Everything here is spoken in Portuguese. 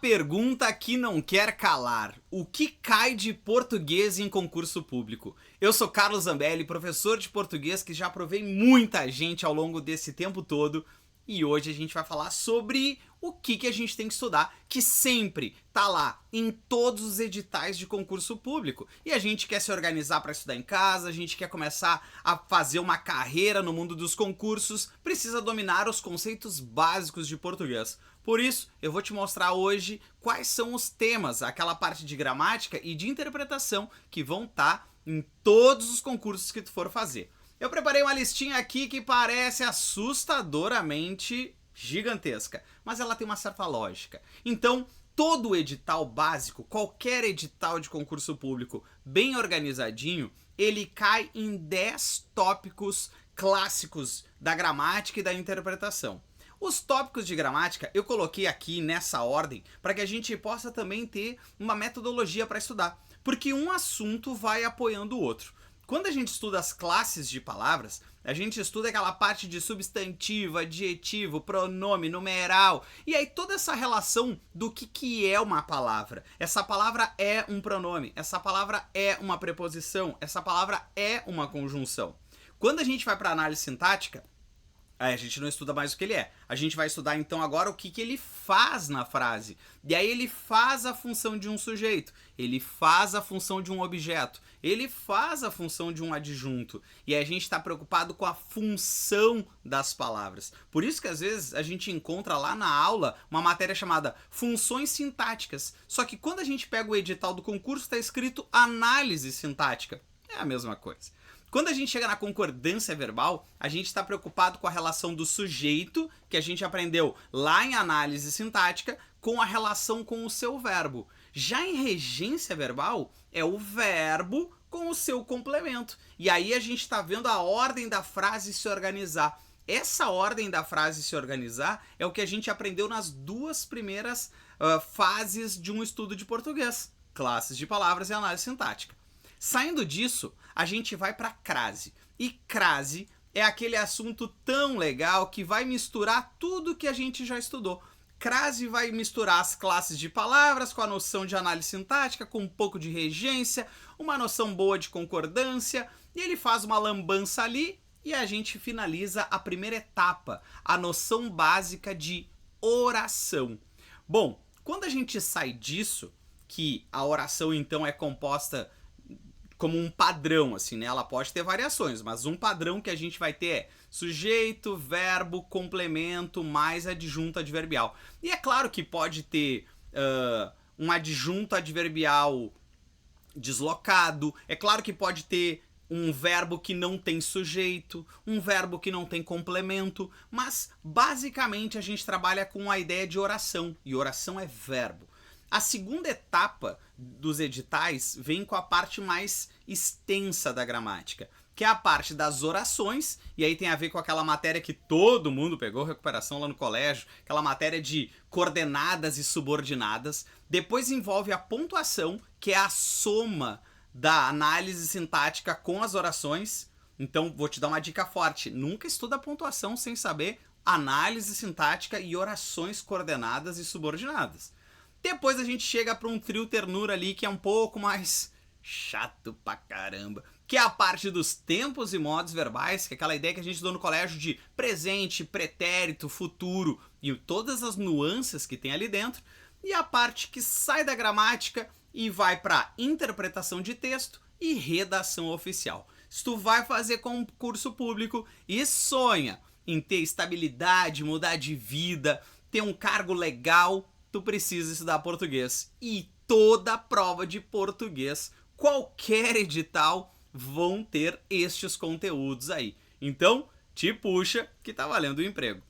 pergunta que não quer calar: o que cai de português em concurso público? Eu sou Carlos Zambelli, professor de português que já aprovei muita gente ao longo desse tempo todo, e hoje a gente vai falar sobre o que a gente tem que estudar, que sempre tá lá em todos os editais de concurso público. E a gente quer se organizar para estudar em casa, a gente quer começar a fazer uma carreira no mundo dos concursos, precisa dominar os conceitos básicos de português. Por isso, eu vou te mostrar hoje quais são os temas, aquela parte de gramática e de interpretação que vão estar em todos os concursos que tu for fazer. Eu preparei uma listinha aqui que parece assustadoramente gigantesca, mas ela tem uma certa lógica. Então, todo edital básico, qualquer edital de concurso público bem organizadinho, ele cai em 10 tópicos clássicos da gramática e da interpretação. Os tópicos de gramática eu coloquei aqui nessa ordem para que a gente possa também ter uma metodologia para estudar, porque um assunto vai apoiando o outro. Quando a gente estuda as classes de palavras, a gente estuda aquela parte de substantivo, adjetivo, pronome, numeral, e aí toda essa relação do que é uma palavra. Essa palavra é um pronome, essa palavra é uma preposição, essa palavra é uma conjunção. Quando a gente vai para a análise sintática, a gente não estuda mais o que ele é. A gente vai estudar então agora o que ele faz na frase. E aí ele faz a função de um sujeito, ele faz a função de um objeto, ele faz a função de um adjunto. E aí a gente está preocupado com a função das palavras. Por isso que às vezes a gente encontra lá na aula uma matéria chamada funções sintáticas. Só que quando a gente pega o edital do concurso, está escrito análise sintática. É a mesma coisa. Quando a gente chega na concordância verbal, a gente está preocupado com a relação do sujeito, que a gente aprendeu lá em análise sintática, com a relação com o seu verbo. Já em regência verbal, é o verbo com o seu complemento. E aí a gente está vendo a ordem da frase se organizar. Essa ordem da frase se organizar é o que a gente aprendeu nas duas primeiras fases de um estudo de português. Classes de palavras e análise sintática. Saindo disso, a gente vai para crase. E crase é aquele assunto tão legal que vai misturar tudo que a gente já estudou. Crase vai misturar as classes de palavras com a noção de análise sintática, com um pouco de regência, uma noção boa de concordância, e ele faz uma lambança ali e a gente finaliza a primeira etapa, a noção básica de oração. Bom, quando a gente sai disso, que a oração então é composta como um padrão, assim, né? Ela pode ter variações, mas um padrão que a gente vai ter é sujeito, verbo, complemento, mais adjunto adverbial. E é claro que pode ter um adjunto adverbial deslocado, é claro que pode ter um verbo que não tem sujeito, um verbo que não tem complemento, mas basicamente a gente trabalha com a ideia de oração, e oração é verbo. A segunda etapa dos editais vem com a parte mais extensa da gramática, que é a parte das orações, e aí tem a ver com aquela matéria que todo mundo pegou recuperação lá no colégio, aquela matéria de coordenadas e subordinadas. Depois envolve a pontuação, que é a soma da análise sintática com as orações. Então vou te dar uma dica forte: nunca estuda a pontuação sem saber análise sintática e orações coordenadas e subordinadas. Depois a gente chega para um trio ternura ali que é um pouco mais chato pra caramba, que é a parte dos tempos e modos verbais, que é aquela ideia que a gente estudou no colégio de presente, pretérito, futuro e todas as nuances que tem ali dentro. E a parte que sai da gramática e vai para interpretação de texto e redação oficial. Se tu vai fazer concurso público e sonha em ter estabilidade, mudar de vida, ter um cargo legal, tu precisa estudar português. E toda prova de português, qualquer edital, vão ter estes conteúdos aí. Então, te puxa que tá valendo o emprego.